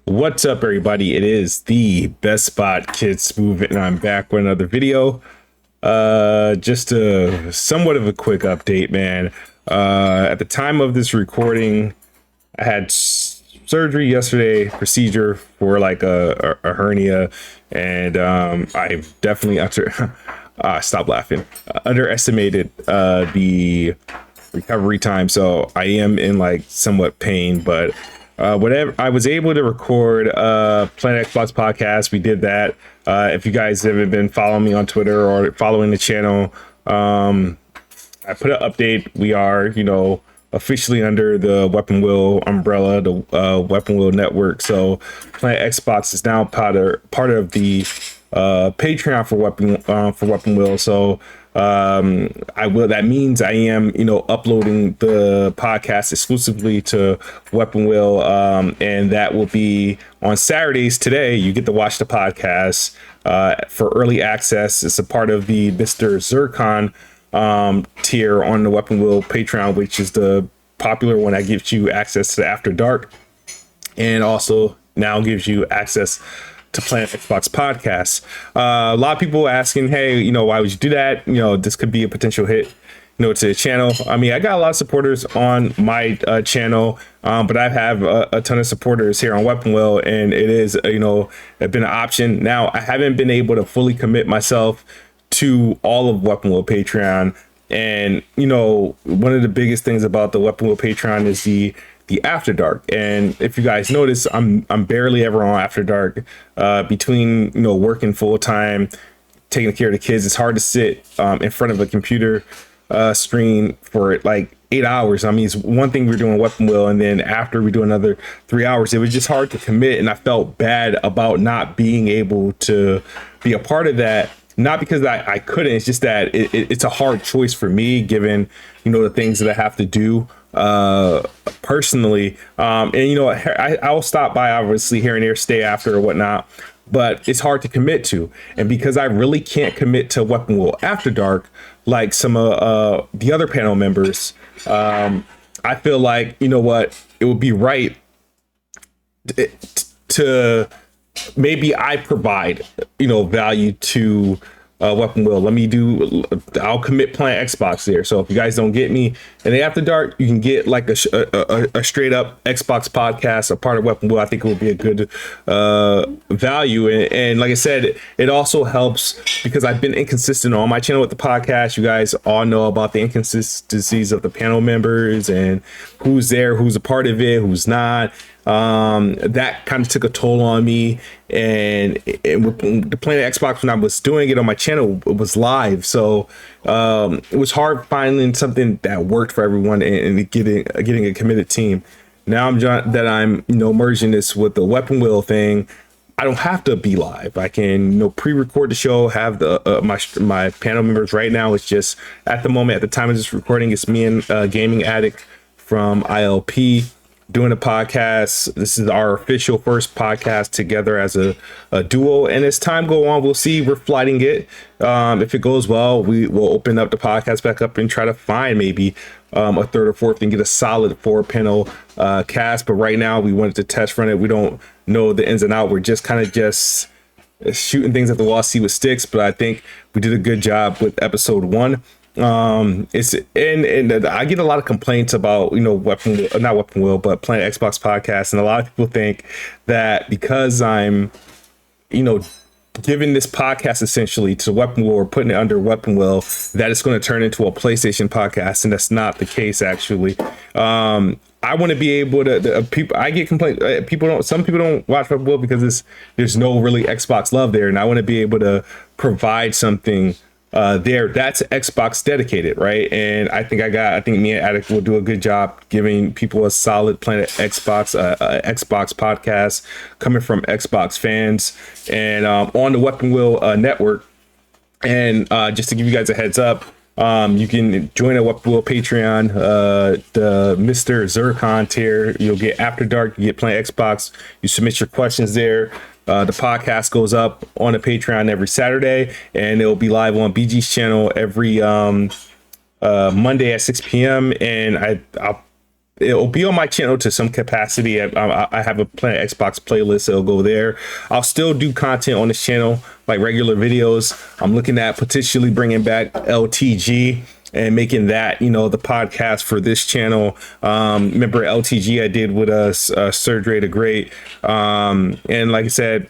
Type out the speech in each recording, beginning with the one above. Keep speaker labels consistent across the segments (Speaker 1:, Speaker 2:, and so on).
Speaker 1: What's up, everybody? It is the Best Spot Kid Smooth, and I'm back with another video. Just a somewhat of a quick update, man. At the time of this recording, I had surgery yesterday, procedure for like a hernia, and I've definitely stop laughing. Underestimated the recovery time, so I am in like somewhat pain, but whatever, I was able to record Planet Xbox podcast. We did that. If you guys haven't been following me on Twitter or following the channel, I put an update. We are, officially under the Weapon Wheel umbrella, the Weapon Wheel network. So Planet Xbox is now part of the Patreon for Weapon Wheel. So that means I am, uploading the podcast exclusively to Weapon Wheel, and that will be on Saturdays. Today you get to watch the podcast for early access. It's a part of the Mr. Zircon tier on the Weapon Wheel Patreon, which is the popular one that gives you access to After Dark, and also now gives you access to Planet Xbox podcasts. A lot of people asking, hey, why would you do that? This could be a potential hit, to the channel. I mean, I got a lot of supporters on my channel, but I have a ton of supporters here on Weapon Wheel, and it is, it's been an option. Now, I haven't been able to fully commit myself to all of Weapon Wheel Patreon. And, one of the biggest things about the Weapon Wheel Patreon is the After Dark. And if you guys notice, I'm barely ever on After Dark. Between working full time, taking care of the kids, it's hard to sit in front of a computer screen for like 8 hours. I mean, it's one thing we're doing Weapon Wheel, and then after we do another 3 hours, it was just hard to commit, and I felt bad about not being able to be a part of that. Not because I couldn't, it's just that it's a hard choice for me, given the things that I have to do personally, and I'll stop by obviously here and there, stay after or whatnot, but it's hard to commit to. And because I really can't commit to Weapon Wheel After Dark like some of the other panel members, I feel like it would be right to maybe I provide value to Weapon Wheel. I'll commit Planet Xbox there. So if you guys don't get me and After Dark, you can get like a straight up Xbox podcast, a part of Weapon Wheel. I think it would be a good value. And like I said, it also helps because I've been inconsistent on my channel with the podcast. You guys all know about the inconsistencies of the panel members and who's there, who's a part of it, who's not. That kind of took a toll on me, and with the Planet Xbox, when I was doing it on my channel, it was live, so it was hard finding something that worked for everyone and getting a committed team. Now I'm merging this with the Weapon Wheel thing. I don't have to be live. I can pre-record the show, have the my panel members. Right now it's just, at the moment, at the time of this recording, it's me and Gaming Addict from ILP doing a podcast. This is our official first podcast together as a duo, and as time go on, we'll see. We're flighting it. If it goes well, we will open up the podcast back up and try to find maybe a third or fourth and get a solid 4-panel cast. But right now, we wanted to test run it. We don't know the ins and outs. We're just kind of just shooting things at the wall, see what sticks. But I think we did a good job with episode 1. It's and I get a lot of complaints about not Weapon Wheel, but Planet Xbox podcast, and a lot of people think that because I'm giving this podcast essentially to Weapon Wheel or putting it under Weapon Wheel, that it's going to turn into a PlayStation podcast, and that's not the case. Actually, I want to be able to people. I get complaints. Some people don't watch Weapon Wheel because there's no really Xbox love there, and I want to be able to provide something there that's Xbox dedicated, right? And I think me and Addict will do a good job giving people a solid Planet Xbox Xbox podcast coming from Xbox fans, and on the Weapon Wheel network. And just to give you guys a heads up, you can join a Weapon Wheel Patreon, the Mr. Zircon tier. You'll get After Dark, you get Planet Xbox. You submit your questions there. The podcast goes up on the Patreon every Saturday, and it'll be live on BG's channel every Monday at 6 p.m. And I'll it'll be on my channel to some capacity. I have a Planet Xbox playlist. It'll go there. I'll still do content on this channel, like regular videos. I'm looking at potentially bringing back LTG and making that, you know, the podcast for this channel. Remember LTG I did with Surgery to Great. And like I said,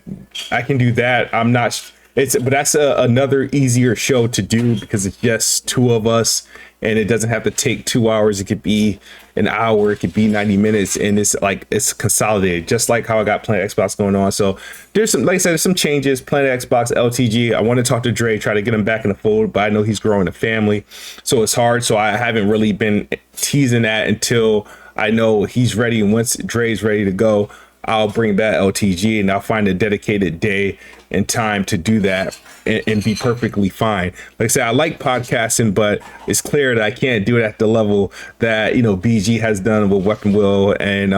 Speaker 1: I can do that. But that's another easier show to do because it's just two of us and it doesn't have to take 2 hours. It could be an hour, it could be 90 minutes, and it's consolidated, just like how I got Planet Xbox going on. So there's some, like I said, there's some changes. Planet Xbox, LTG. I want to talk to Dre, try to get him back in the fold, but I know he's growing a family, so it's hard. So I haven't really been teasing that until I know he's ready. And once Dre's ready to go, I'll bring back LTG and I'll find a dedicated day and time to do that and be perfectly fine. Like I said, I like podcasting, but it's clear that I can't do it at the level that, you know, BG has done with Weapon Wheel. And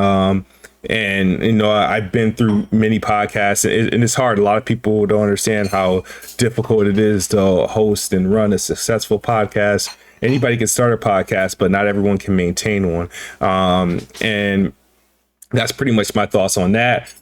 Speaker 1: you know, I've been through many podcasts and it's hard. A lot of people don't understand how difficult it is to host and run a successful podcast. Anybody can start a podcast, but not everyone can maintain one. And that's pretty much my thoughts on that.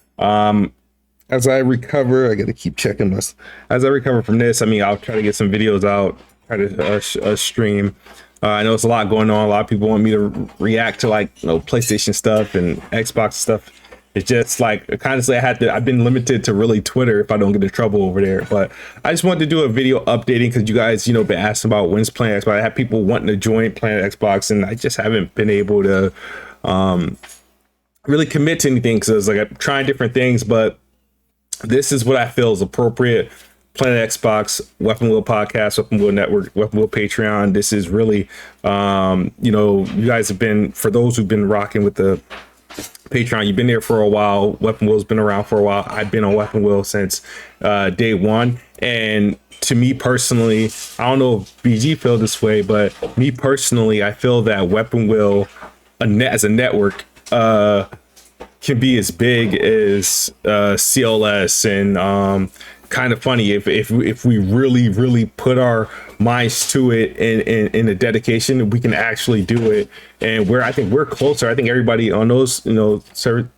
Speaker 1: As I recover, I got to keep checking this. As I recover from this, I mean, I'll try to get some videos out, try to stream. I know it's a lot going on. A lot of people want me to react to, like, you know, PlayStation stuff and Xbox stuff. It's just like, honestly, I've been limited to really Twitter if I don't get in trouble over there. But I just wanted to do a video updating because you guys, you know, been asking about when's Planet Xbox. I have people wanting to join Planet Xbox and I just haven't been able to really commit to anything because like I'm trying different things, but this is what I feel is appropriate. Planet Xbox, Weapon Wheel Podcast, Weapon Wheel Network, Weapon Wheel Patreon. This is really, you know, you guys have been, for those who've been rocking with the Patreon, you've been there for a while. Weapon Wheel's been around for a while. I've been on Weapon Wheel since day one. And to me personally, I don't know if BG feel this way, but me personally, I feel that Weapon Wheel as a network can be as big as CLS. And kind of funny if we really put our minds to it in a dedication, we can actually do it. And I think we're closer. I think everybody on those, you know,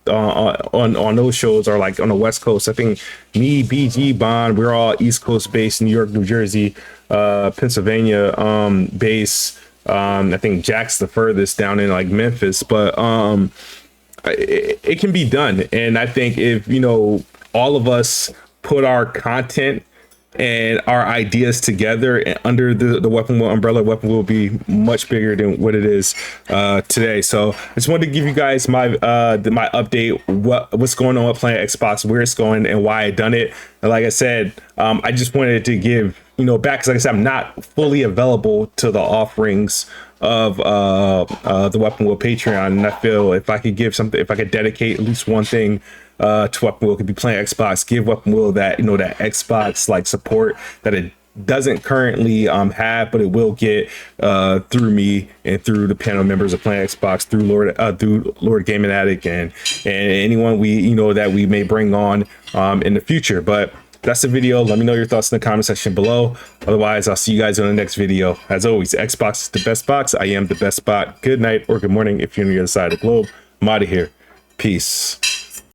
Speaker 1: on those shows are like on the West Coast. I think me, BG, Bond, we're all East Coast based, New York, New Jersey, Pennsylvania base. I think Jack's the furthest down in like Memphis, but it can be done. And I think if, you know, all of us put our content and our ideas together and under the Weapon Wheel umbrella, Weapon Wheel will be much bigger than what it is today. So I just wanted to give you guys my my update, what's going on with Planet Xbox, where it's going, and why I done it. And like I said, I just wanted to give, you know, back, because like I said, I'm not fully available to the offerings of the Weapon Wheel Patreon, and I feel if I could give something, if I could dedicate at least one thing to Weapon Wheel, it could be playing Xbox, give Weapon Wheel that, you know, that Xbox like support that it doesn't currently have, but it will get through me and through the panel members of Planet Xbox, through Lord Gaming Addict and anyone we, you know, that we may bring on in the future. But that's the video. Let me know your thoughts in the comment section below. Otherwise, I'll see you guys in the next video. As always, Xbox is the best box. I am the best spot. Good night or good morning if you're on the other side of the globe. I'm out of here. Peace.